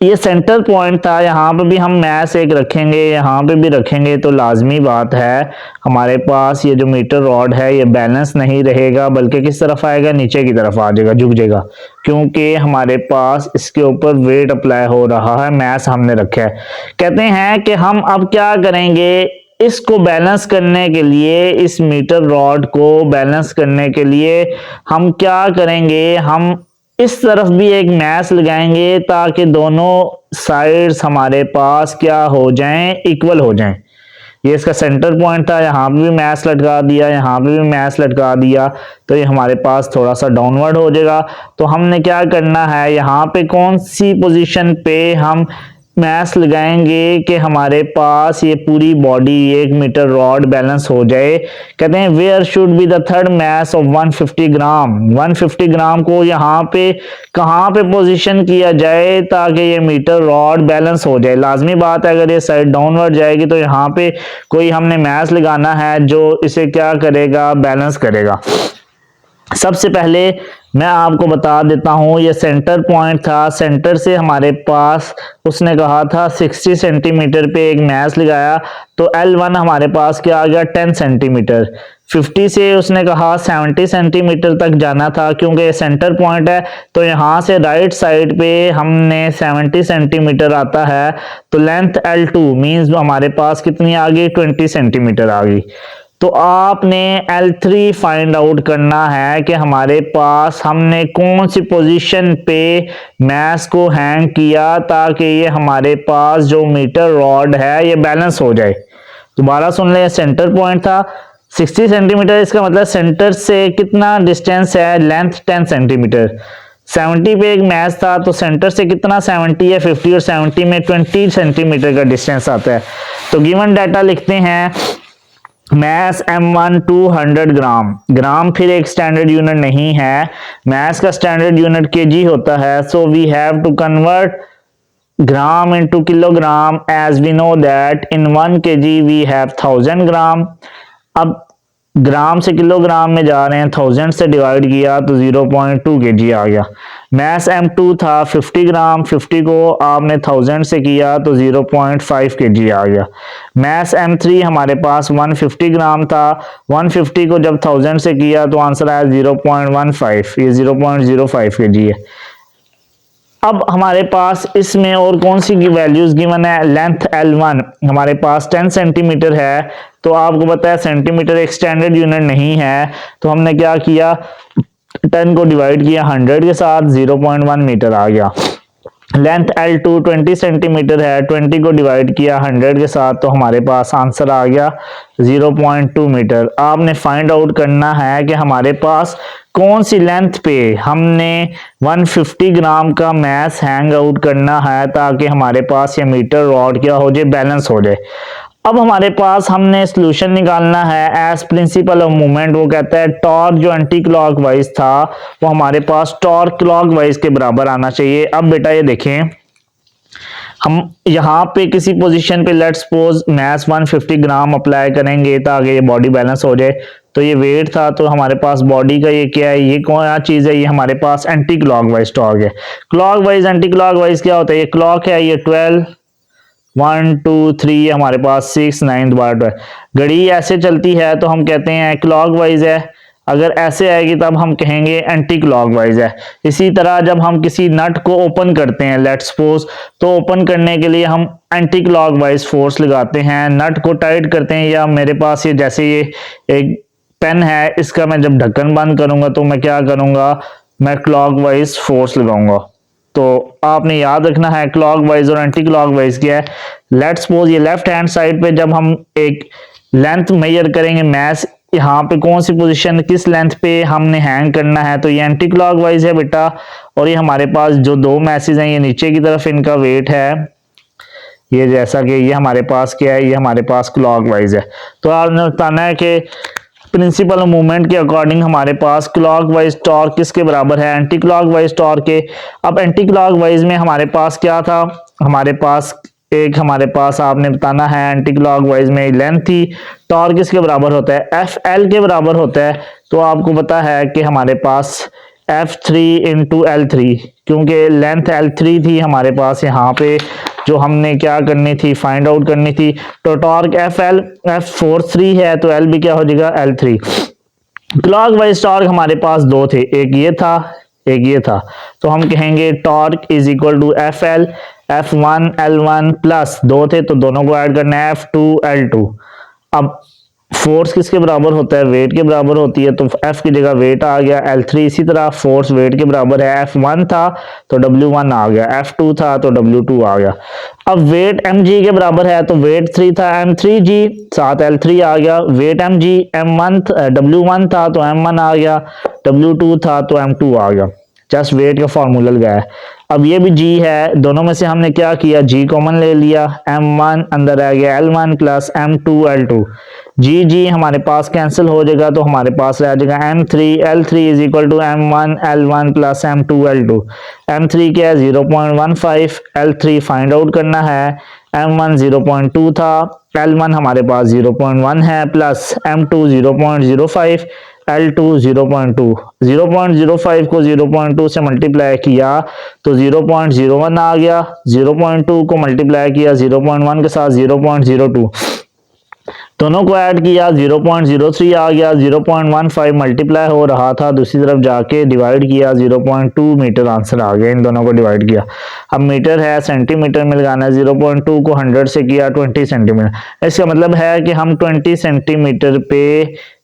ये सेंटर पॉइंट था, यहाँ पे भी हम मैस एक रखेंगे, यहाँ पे भी रखेंगे, तो लाजमी बात है हमारे पास ये जो मीटर रॉड है ये बैलेंस नहीं रहेगा, बल्कि किस तरफ आएगा, नीचे की तरफ आ जाएगा, झुक जाएगा, क्योंकि हमारे पास इसके ऊपर वेट अप्लाई हो रहा है, मैस हमने रखा है। कहते हैं कि हम अब क्या करेंगे, इसको बैलेंस करने के लिए, इस मीटर रॉड को बैलेंस करने के लिए हम क्या करेंगे, हम इस तरफ भी एक मैस लगाएंगे ताकि दोनों साइड्स हमारे पास क्या हो जाएं, इक्वल हो जाएं। ये इसका सेंटर पॉइंट था, यहाँ पे भी मैस लटका दिया, यहाँ पे भी मैस लटका दिया, तो ये हमारे पास थोड़ा सा डाउनवर्ड हो जाएगा। तो हमने क्या करना है, यहाँ पे कौन सी पोजीशन पे हम मैस लगाएंगे कि हमारे पास ये पूरी बॉडी 1 मीटर रॉड बैलेंस हो जाए। कहते हैं where should be the third mass of 150 gram. 150 gram को यहाँ पे कहाँ पे पोजीशन किया जाए ताकि ये मीटर रॉड बैलेंस हो जाए। लाजमी बात है, अगर ये साइड डाउनवर्ड जाएगी तो यहाँ पे कोई हमने मैस लगाना है जो इसे क्या करेगा, बैलेंस करेगा। सबसे पहले मैं आपको बता देता हूं, ये सेंटर पॉइंट था, सेंटर से हमारे पास उसने कहा था 60 सेंटीमीटर पे एक मैस लगाया, तो L1 हमारे पास क्या आ गया, 10 सेंटीमीटर। 50 से उसने कहा 70 सेंटीमीटर तक जाना था, क्योंकि सेंटर पॉइंट है, तो यहाँ से राइट साइड पे हमने 70 सेंटीमीटर आता है, तो लेंथ L2 मीन्स हमारे पास कितनी आ गई, 20 सेंटीमीटर आ गई। तो आपने L3 फाइंड आउट करना है कि हमारे पास हमने कौन सी पोजीशन पे मैस को हैंग किया ताकि ये हमारे पास जो मीटर रॉड है ये बैलेंस हो जाए। दोबारा सुन ले, सेंटर पॉइंट था 60 सेंटीमीटर, इसका मतलब सेंटर से कितना डिस्टेंस है, लेंथ 10 सेंटीमीटर। 70 पे एक मैस था, तो सेंटर से कितना 70 है, 50 और 70 में 20 सेंटीमीटर का डिस्टेंस आता है। तो गिवन डाटा लिखते हैं, मैस M1 200 ग्राम, ग्राम फिर एक स्टैंडर्ड यूनिट नहीं है, मैस का स्टैंडर्ड यूनिट केजी होता है, so we have to convert gram into kilogram as we know that in 1 kg we have 1000 gram. अब ग्राम से किलोग्राम में जा रहे हैं, 1000 से डिवाइड किया तो 0.2 kg आ गया। मैस M2 था 50 ग्राम, 50 को आपने 1000 से किया तो 0.5 kg आ गया। मैस M3 हमारे पास 150 ग्राम था, 150 को जब 1000 से किया तो आंसर आया 0.15, ये 0.05 kg है। अब हमारे पास इसमें और कौन सी वैल्यूज गिवन है, लेंथ L1 हमारे पास 10 सेंटीमीटर है, तो आपको पता है सेंटीमीटर एक स्टैंडर्ड यूनिट नहीं है, तो हमने क्या किया, 10 को डिवाइड किया 100 के साथ, 0.1 मीटर आ गया। लेंथ L2 20 सेंटीमीटर है, 20 को डिवाइड किया 100 के साथ, तो हमारे पास आंसर आ गया 0.2 मीटर। आपने फाइंड आउट करना है कि हमारे पास कौन सी लेंथ पे हमने 150 ग्राम का मैस हैंग आउट करना है ताकि हमारे पास ये मीटर रॉड क्या हो जाए, बैलेंस हो जाए। अब हमारे पास हमने सॉल्यूशन निकालना है एज प्रिंसिपल ऑफ मूवमेंट। वो कहता है टॉर्क जो एंटी क्लॉकवाइज था वो हमारे पास टॉर्क क्लॉकवाइज के बराबर आना चाहिए। अब बेटा ये देखें, हम यहाँ पे किसी पोजीशन पे let's suppose mass 150 gram apply करेंगे ताकि ये बॉडी बैलेंस हो जाए। तो ये वेट था, तो हमारे पास बॉडी का ये क्या है, ये कौन चीज़ है, ये हमारे पास एंटी क्लॉकवाइज टॉर्क है। क्लॉकवाइज एंटी क्लॉकवाइज क्या होता है, ये क्लॉक है, ये 12 1 2 3 हमारे पास 6 9 दोबारा 12 घड़ी ऐसे चलती है तो हम कहते हैं क्लॉकवाइज है। अगर ऐसे आएगी तब हम कहेंगे एंटी क्लॉकवाइज है। इसी तरह जब हम किसी नट को ओपन करते हैं लेट्स सपोज, तो ओपन करने के लिए हम एंटी क्लॉकवाइज फोर्स लगाते हैं, नट को टाइट करते हैं। या मेरे पास ये जैसे ये एक पेन है, इसका मैं जब ढक्कन बंद करूंगा तो मैं क्या करूंगा, मैं क्लॉकवाइज फोर्स लगाऊंगा। तो आपने याद रखना है क्लॉकवाइज और एंटी क्लॉकवाइज क्या है। लेट्स सपोज ये लेफ्ट हैंड साइड पे जब हम एक लेंथ मेजर करेंगे, मैस यहाँ पे कौन सी पोजीशन किस लेंथ पे हमने हैंग करना है, तो ये एंटी क्लॉकवाइज है बेटा। और ये हमारे पास जो दो मैसेज हैं, ये नीचे की तरफ इनका वेट है, ये जैसा कि ये हमारे पास क्या है, ये हमारे पास क्लॉकवाइज है। तो आपने बताना है कि प्रिंसिपल मूवमेंट के अकॉर्डिंग हमारे पास क्लॉकवाइज टॉर्क किसके बराबर है, एंटी क्लॉकवाइज टॉर्क के। अब एंटी क्लॉकवाइज में हमारे पास क्या था, हमारे पास आपने बताना है एंटी क्लॉकवाइज में लेंथ थी, टॉर्क किसके बराबर होता है, एफ एल के बराबर होता है। तो आपको पता है कि हमारे पास F3 इंटू L3, क्योंकि लेंथ L3 थी हमारे पास यहाँ पे जो हमने क्या करनी थी, फाइंड आउट करनी थी। तो टॉर्क F43 है तो L भी क्या हो जाएगा L3। क्लॉकवाइज टॉर्क हमारे पास दो थे, एक ये था एक ये था। तो हम कहेंगे torque is equal to FL F1 L1 plus दो थे तो दोनों को ऐड करना है F2 L2। अब फोर्स किसके बराबर होता है, वेट के बराबर होती है, तो F की जगह वेट आ गया L3। इसी तरह फोर्स वेट के बराबर है, F1 था तो W1 आ गया, F2 था तो W2 आ गया। अब वेट mg के बराबर है तो वेट 3 था m3g, साथ L3 आ गया। वेट mg W1 था तो M1 आ गया, W2 था तो M2 आ गया। जस्ट वेट का फॉर्मूला लगाया। अब ये भी g है, दोनों में से हमने क्या किया, g कॉमन ले लिया, M1 अंदर आ गया L1 प्लस M2 L2। जी हमारे पास कैंसिल हो जाएगा तो हमारे पास रह जाएगा M3 L3 is equal to M1 L1 plus M2 L2। M3 क्या है 0.15, L3 फाइंड आउट करना है। M1 0.2 था, L1 हमारे पास 0.1 है प्लस M2 0.05, L2 0.2। 0.05 को 0.2 से मल्टीप्लाई किया तो 0.01 आ गया, 0.2 को मल्टीप्लाई किया 0.1 के साथ 0.02, दोनों को ऐड किया 0.03 आ गया, 0.15 मल्टीप्लाई हो रहा था, दूसरी तरफ जाके डिवाइड किया 0.2 मीटर आंसर आ गया। इन दोनों को डिवाइड किया, अब मीटर है सेंटीमीटर में लगाना है, 0.2 को 100 से किया 20 सेंटीमीटर। इसका मतलब है कि हम 20 सेंटीमीटर पे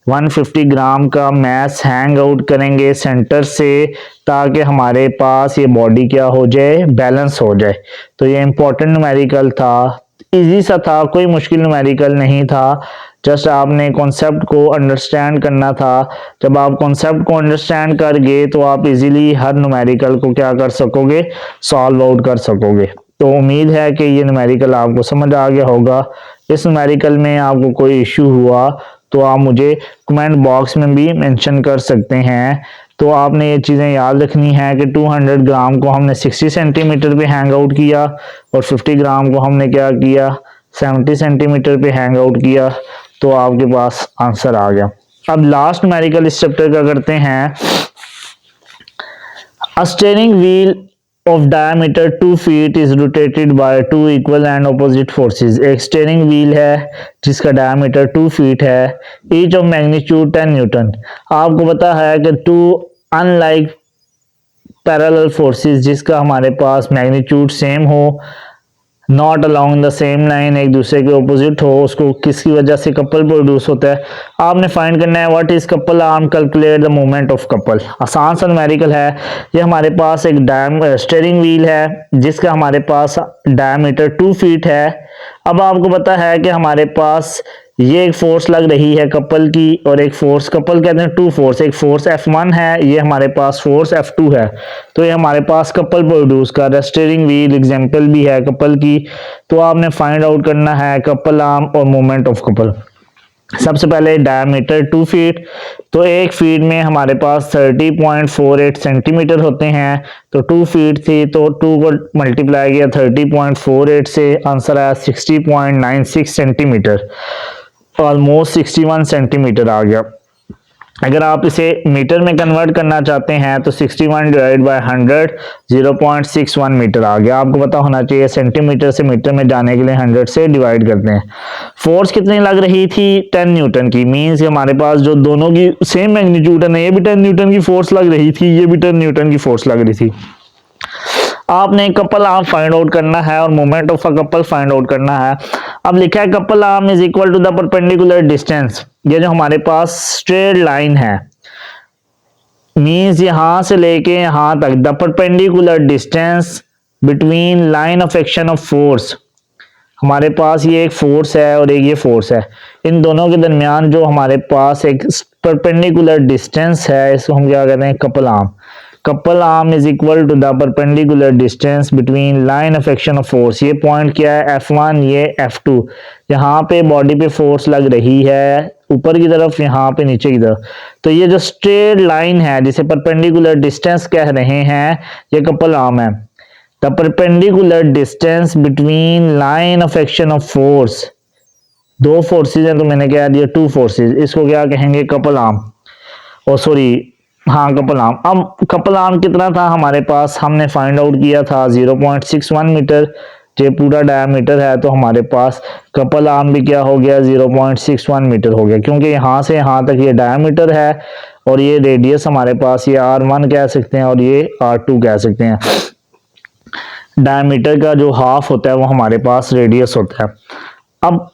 150 ग्राम का मैस हैंग आउट करेंगे सेंटर से, ताकि हमारे पास ये बॉडी क्या हो जाए, बैलेंस हो जाए। तो ये इंपॉर्टेंट न्यूमेरिकल था, इजी सा था, कोई मुश्किल न्यूमेरिकल नहीं था। जस्ट आपने कॉन्सेप्ट को अंडरस्टैंड करना था। जब आप कॉन्सेप्ट को अंडरस्टैंड कर गए तो आप इजीली हर न्यूमेरिकल को क्या कर सकोगे, सॉल्व आउट कर सकोगे। तो उम्मीद है कि ये न्यूमेरिकल आपको समझ आ गया होगा। इस न्यूमेरिकल में आपको कोई इश्यू हुआ तो आप मुझे कमेंट बॉक्स में भी मेंशन कर सकते हैं। तो आपने ये चीज़ें याद रखनी है कि 200 ग्राम को हमने 60 सेंटीमीटर पे हैंग आउट किया और 50 ग्राम को हमने क्या किया, 70 सेंटीमीटर पे हैंग आउट किया, तो आपके पास आंसर आ गया। अब लास्ट न्यूमेरिकल इस चैप्टर का करते हैं। अ steering wheel of diameter 2 feet is rotated by two equal and opposite forces। एक स्टीयरिंग व्हील है जिसका डायमीटर 2 फीट है, each of magnitude 10 न्यूटन। आपको पता है कि टू अनलाइक पैरेलल फोर्सेस जिसका हमारे पास मैग्नीट्यूड सेम हो, not along the same line, एक दूसरे के ऑपोजिट हो, उसको किसकी वजह से कपल प्रोड्यूस होता है। आपने फाइंड करना है what is couple arm, calculate the movement of couple. आसान सा न्यूमेरिकल है। ये हमारे पास एक स्टीयरिंग व्हील है जिसका हमारे पास डायमीटर 2 फीट है। अब आपको पता है कि हमारे पास ये एक फोर्स लग रही है कपल की, और एक फोर्स, कपल कहते हैं टू फोर्स, एक फोर्स F1 है, ये हमारे पास फोर्स F2 है। तो ये हमारे पास कपल प्रोड्यूस कर रहा है। स्टीयरिंग व्हील एग्जांपल भी है कपल की। तो आपने फाइंड आउट करना है कपल आर्म और मोमेंट ऑफ कपल। सबसे पहले डायमीटर 2 फीट, तो 1 फीट में हमारे पास 30.48 सेंटीमीटर होते हैं। तो 2 फीट थी तो 2 को मल्टीप्लाई किया 30.48 से, आंसर आया 60.96 सेंटीमीटर, ऑलमोस्ट 61 सेंटीमीटर आ गया। अगर आप इसे मीटर में कन्वर्ट करना चाहते हैं तो 61 डिवाइड बाय 100 0.61 मीटर आ गया। आपको पता होना चाहिए सेंटीमीटर से मीटर में जाने के लिए 100 से डिवाइड करते हैं। फोर्स कितनी लग रही थी? 10 न्यूटन की। मीन्स हमारे पास जो दोनों की सेम मैग्नीट्यूड है, ये भी 10 न्यूटन की फोर्स लग रही थी, ये भी 10 न्यूटन की फोर्स लग रही थी। आपने कपल आर्म फाइंड आउट करना है और moment of a couple find out करना है। अब लिखा है couple arm is equal to the perpendicular distance. ये जो हमारे पास स्ट्रेट लाइन है, मीन्स यहां से लेके यहां तक, the perpendicular distance between line of action of force. हमारे पास ये एक फोर्स है और एक ये फोर्स है, इन दोनों के दरमियान जो हमारे पास एक परपेंडिकुलर डिस्टेंस है, इसको हम क्या कहते हैं? Couple arm. Couple arm is equal to the perpendicular distance between line of action of force. ये पॉइंट क्या है? F1, ये F2। यहाँ पे बॉडी पे फोर्स लग रही है ऊपर की तरफ, यहाँ पे नीचे की तरफ। तो ये जो स्ट्रेट लाइन है जिसे परपेंडिकुलर डिस्टेंस कह रहे हैं, ये कपल आर्म है। The perpendicular distance between line of action of force, दो फोर्सेज हैं तो मैंने क्या दिया? 2 फोर्सेज। इसको क्या कहेंगे? Couple arm. और सॉरी, हाँ कपल आर्म। अब कपल आर्म कितना था हमारे पास? हमने फाइंड आउट किया था 0.61 मीटर। ये पूरा डायमीटर है तो हमारे पास कपल आर्म भी क्या हो गया? 0.61 मीटर हो गया, क्योंकि यहाँ से यहाँ तक ये डायमीटर है और ये रेडियस हमारे पास, ये R1 कह सकते हैं और ये R2 कह सकते हैं। डायमीटर का जो हाफ होता है वो हमारे पास रेडियस होता है। अब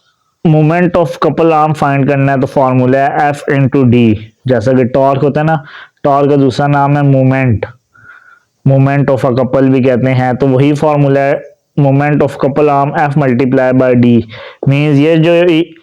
moment of couple arm find करना है तो फॉर्मूला है F इंटू डी। जैसा कि टॉर्क होता है ना, टॉर्क का दूसरा नाम है moment, moment of a couple भी कहते हैं। तो वही फॉर्मूला है moment of couple arm F multiply by D. Means ये जो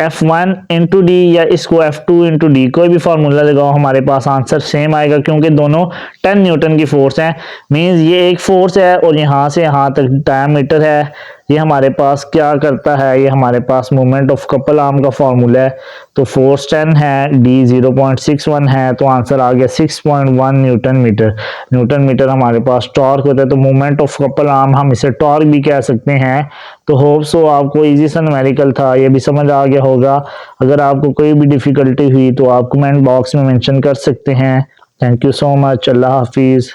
F1 इंटू डी या इसको F2 इंटू डी, कोई भी फॉर्मूला लगाओ हमारे पास आंसर सेम आएगा, क्योंकि दोनों 10 न्यूटन की फोर्स हैं। मीन्स ये एक फोर्स है और यहाँ से यहाँ तक डायमीटर है। ये हमारे पास क्या करता है? ये हमारे पास मोमेंट ऑफ कपल आर्म का फॉर्मूला है। तो फोर्स 10 है, डी 0.61 है, तो आंसर आ गया 6.1 न्यूटन मीटर। न्यूटन मीटर हमारे पास टॉर्क होता है, तो मोमेंट ऑफ कपल आर्म हम इसे टॉर्क भी कह सकते हैं। तो होप सो आपको इजी सा न्यूमेरिकल था, ये भी समझ आ गया होगा। अगर आपको कोई भी डिफिकल्टी हुई तो आप कमेंट बॉक्स में मेंशन कर सकते हैं। Thank you so much. अल्लाह हाफिज़।